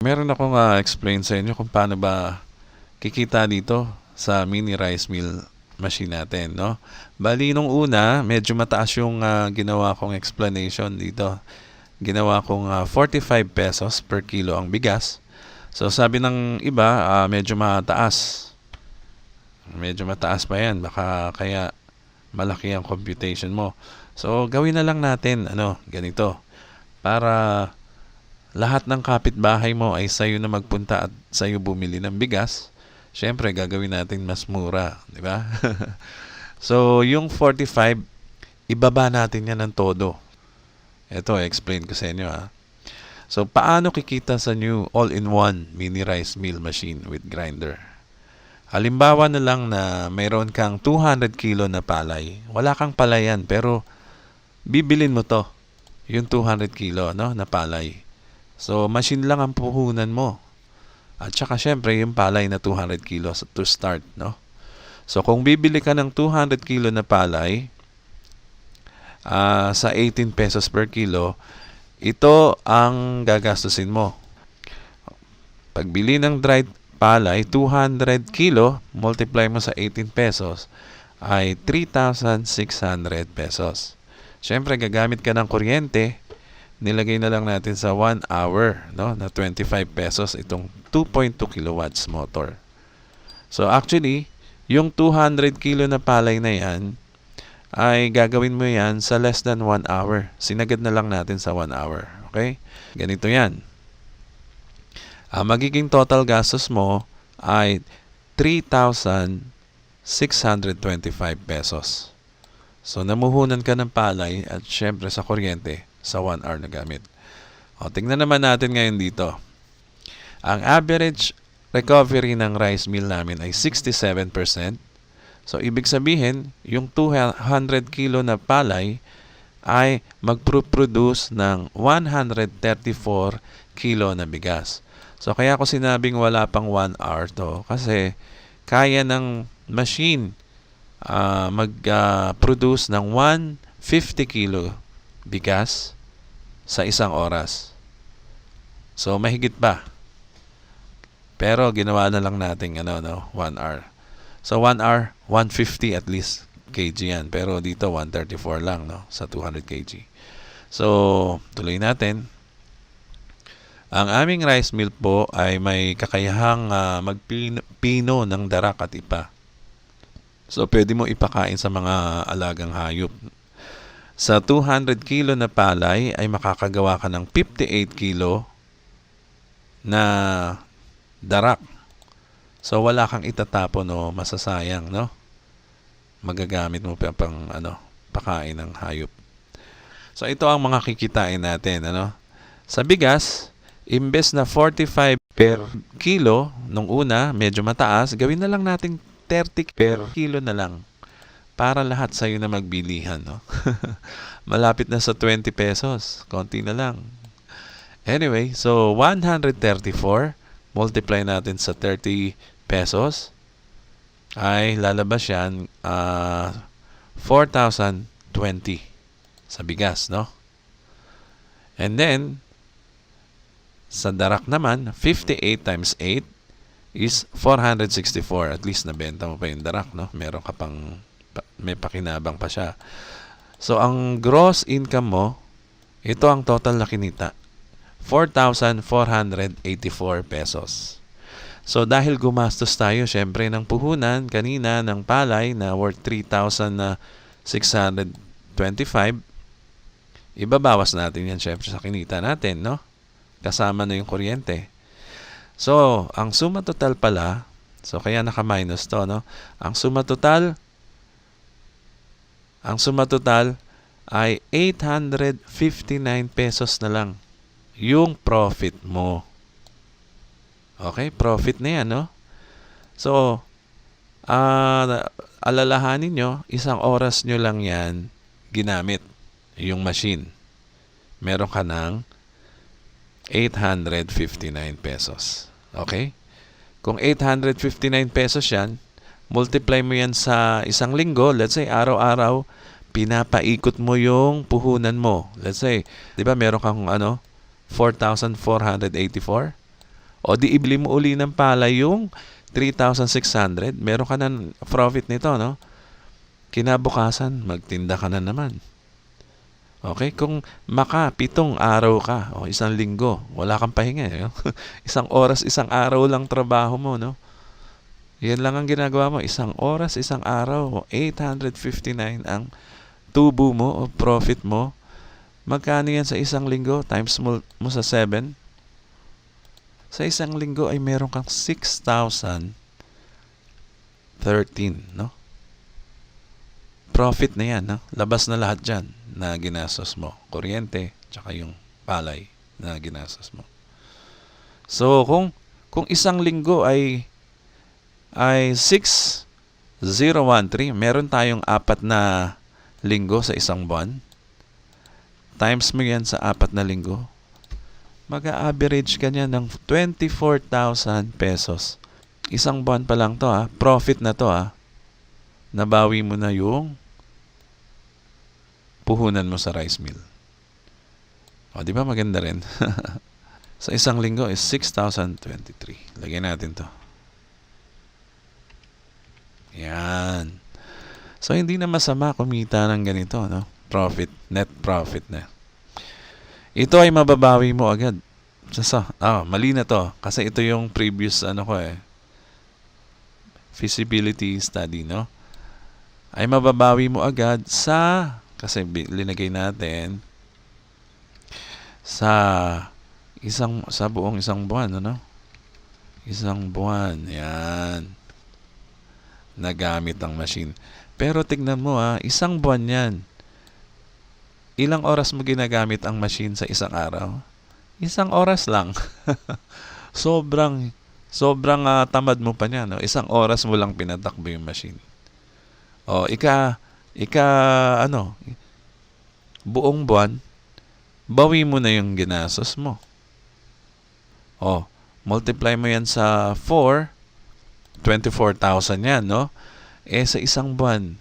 Meron akong explain sa inyo kung paano ba kikita dito sa mini rice mill machine natin, no? Bali nung una, medyo mataas yung ginawa kong explanation dito. Ginawa kong 45 pesos per kilo ang bigas. So sabi ng iba, medyo mataas. Medyo mataas pa yan. Baka kaya malaki ang computation mo. So gawin na lang natin ganito para lahat ng kapitbahay mo ay sa'yo na magpunta at sa'yo bumili ng bigas. Siyempre, gagawin natin mas mura, di ba? So, yung 45, ibaba natin yan ng todo. Ito, explain ko sa inyo. So, paano kikita sa new all-in-one mini rice mill machine with grinder? Halimbawa na lang na mayroon kang 200 kilo na palay. Wala kang palayan, pero bibilin mo to, yung 200 kilo na palay. So, machine lang ang puhunan mo. At saka, syempre, yung palay na 200 kilos to start, no? So, kung bibili ka ng 200 kilo na palay sa 18 pesos per kilo, ito ang gagastusin mo. Pagbili ng dried palay, 200 kilo, multiply mo sa 18 pesos, ay 3,600 pesos. Syempre, gagamit ka ng kuryente, nilagay na lang natin sa 1 hour, no, na 25 pesos itong 2.2 kilowatts motor. So actually, yung 200 kilo na palay na yan, ay gagawin mo yan sa less than 1 hour. Sinagad na lang natin sa 1 hour. Okay? Ganito yan. Magiging total gastos mo ay 3,625 pesos. So, namuhunan ka ng palay at syempre sa kuryente sa 1 hour na gamit. O, tingnan naman natin ngayon dito. Ang average recovery ng rice mill namin ay 67%. So, ibig sabihin, yung 200 kilo na palay ay magproduce ng 134 kilo na bigas. So, kaya ko sinabing wala pang 1 hour to kasi kaya ng machine mag-produce ng 150 kilo bigas sa isang oras. So, mahigit pa. Pero, ginawa na lang natin 1 hour. So, 1 hour, 150 at least kg yan. Pero, dito, 134 lang, no? Sa 200 kg. So, tuloy natin. Ang aming rice mill po ay may kakayahang magpino ng darak at ipa. So, pwede mo ipakain sa mga alagang hayop. Sa 200 kilo na palay ay makakagawa ka ng 58 kilo na darak. So, wala kang itatapon o masasayang, no? Magagamit mo pa pang pakain ng hayop. So, ito ang mga kikitain natin, Sa bigas, imbes na 45 per kilo nung una, medyo mataas, gawin na lang natin 30 per kilo na lang para lahat sa'yo na magbilihan, no? Malapit na sa 20 pesos. Konti na lang. Anyway, so 134 multiply natin sa 30 pesos ay lalabas yan 4,020 sa bigas, no? And then, sa darak naman, 58 times 8 is 464. At least nabenta mo pa yung darak, no? Meron ka pang, may pakinabang pa siya. So, ang gross income mo, ito ang total na kinita. 4,484 pesos. So, dahil gumastos tayo, syempre, ng puhunan kanina ng palay na worth 3,625, ibabawas natin yan, syempre, sa kinita natin, no? Kasama na yung kuryente. So, ang suma total pala, so kaya naka-minus to, no? Ang suma total ay 859 pesos na lang yung profit mo. Okay? Profit na yan, no? So, alalahanin nyo, 1 oras nyo lang yan ginamit yung machine. Meron ka ng 859 pesos. Okay? Kung 859 pesos yan, multiply mo yan sa 1 linggo, let's say araw-araw, pinapaikot mo yung puhunan mo. Let's say, di ba meron kang 4,484? O di ibili mo uli ng palay yung 3,600, meron ka ng profit nito, no? Kinabukasan, magtinda ka na naman. Okay? Kung 7 araw ka, o 1 linggo, wala kang pahinga, no? 1 oras, 1 araw lang trabaho mo, no? Yan lang ang ginagawa mo, 1 oras, 1 araw, 859 ang tubo mo o profit mo. Magkano yan sa 1 linggo? Times mo sa 7. Sa 1 linggo ay meron kang 6,013, no? Profit na yan, no? Labas na lahat dyan na ginastos mo. Kuryente, tsaka yung palay na ginastos mo. So, kung 1 linggo ay 6,013, meron tayong 4 na linggo sa 1 buwan. Times mo yan sa 4 na linggo, mag-a-average ka niya ng 24,000 pesos. 1 buwan pa lang to, ha? Profit na to, ha? Nabawi mo na yung puhunan mo sa rice mill. O, di ba maganda rin? Sa 1 linggo is 6,023. Lagyan natin to. Yan. So, hindi na masama kumita ng ganito, no? Profit, net profit na. Ito ay mababawi mo agad. Mali na to. Kasi ito yung previous, feasibility study, no? Ay mababawi mo agad kasi linagay natin sa buong 1 buwan, ano? 1 buwan, yan. Nagamit ang machine. Pero tignan mo, 1 buwan yan. Ilang oras mo ginagamit ang machine sa 1 araw? 1 oras lang. sobrang tamad mo pa niya, no? 1 oras mo lang pinatakbo yung machine. O, buong buwan, bawi mo na yung ginastos mo. O, multiply mo yan sa 4, 24,000 yan, no? Sa 1 buwan,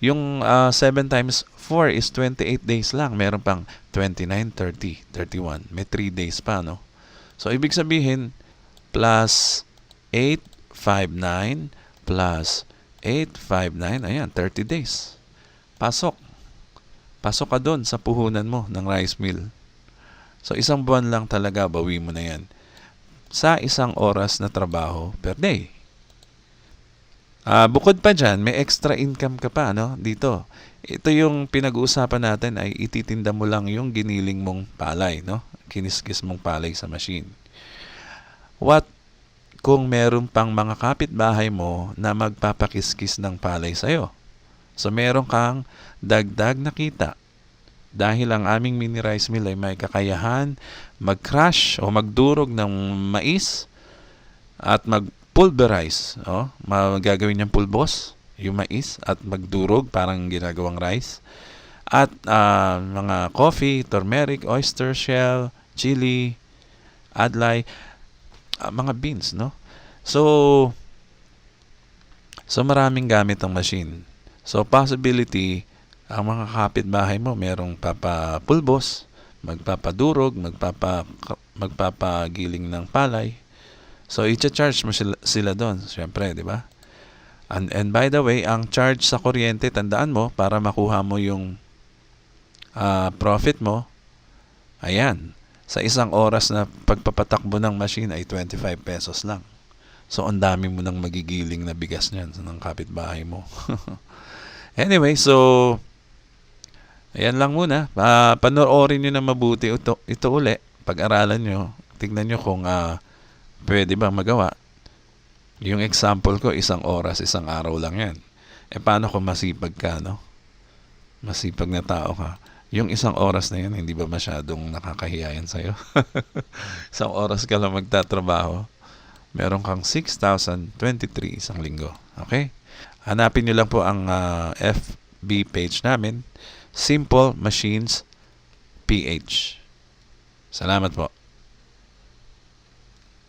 yung 7 times 4 is 28 days lang. Meron pang 29, 30, 31. May 3 days pa, no? So, ibig sabihin, plus 859 plus 859, ayan, 30 days. Pasok ka doon sa puhunan mo ng rice mill. So, 1 buwan lang talaga, bawi mo na yan. Sa 1 oras na trabaho per day. Bukod pa dyan, may extra income ka pa, no? Dito. Ito yung pinag-uusapan natin ay ititinda mo lang yung giniling mong palay, no? Kiniskis mong palay sa machine. What kung meron pang mga kapitbahay mo na magpapakiskis ng palay sa'yo? So, meron kang dagdag na kita. Dahil ang aming mini rice mill ay may kakayahan mag-crush o magdurog ng mais at pulverize, magagawin niyang pulbos, yung mais, at magdurog, parang ginagawang rice. At mga coffee, turmeric, oyster shell, chili, adlay, mga beans, no? So maraming gamit ang machine. So, possibility, ang mga kapitbahay mo, merong papapulbos, magpapadurog, magpapagiling ng palay. So, i-charge mo sila doon, syempre, di ba? And by the way, ang charge sa kuryente, tandaan mo, para makuha mo yung profit mo, ayan, sa 1 oras na pagpapatakbo ng machine ay 25 pesos lang. So, ang dami mo nang magigiling na bigas niyan ng kapitbahay mo. Anyway, so, ayan lang muna. Panoorin nyo na mabuti ito uli. Pag-aralan nyo, tignan nyo kung pwede ba magawa. Yung example ko, 1 oras, 1 araw lang yan. Paano kung masipag ka, no? Masipag na tao ka. Yung 1 oras na yan, hindi ba masyadong nakakahiya yan sa'yo? 1 oras ka lang magtatrabaho. Meron kang 6,023 1 linggo. Okay? Hanapin nyo lang po ang FB page namin, Simple Machines PH. Salamat po.